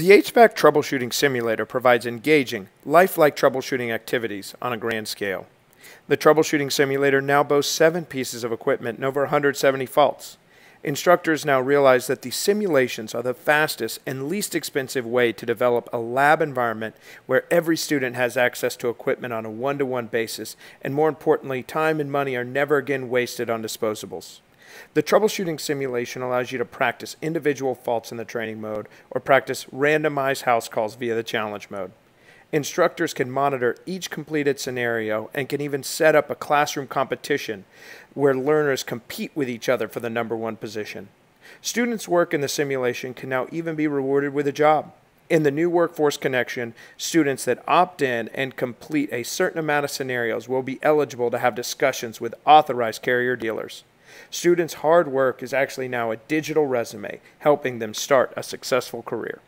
The HVAC Troubleshooting Simulator provides engaging, lifelike troubleshooting activities on a grand scale. The Troubleshooting Simulator now boasts 7 pieces of equipment and over 170 faults. Instructors now realize that the simulations are the fastest and least expensive way to develop a lab environment where every student has access to equipment on a one-to-one basis, and more importantly, time and money are never again wasted on disposables. The troubleshooting simulation allows you to practice individual faults in the training mode or practice randomized house calls via the challenge mode. Instructors can monitor each completed scenario and can even set up a classroom competition where learners compete with each other for the #1 position. Students' work in the simulation can now even be rewarded with a job. In the new Workforce Connection, students that opt in and complete a certain amount of scenarios will be eligible to have discussions with authorized carrier dealers. Students' hard work is actually now a digital resume, helping them start a successful career.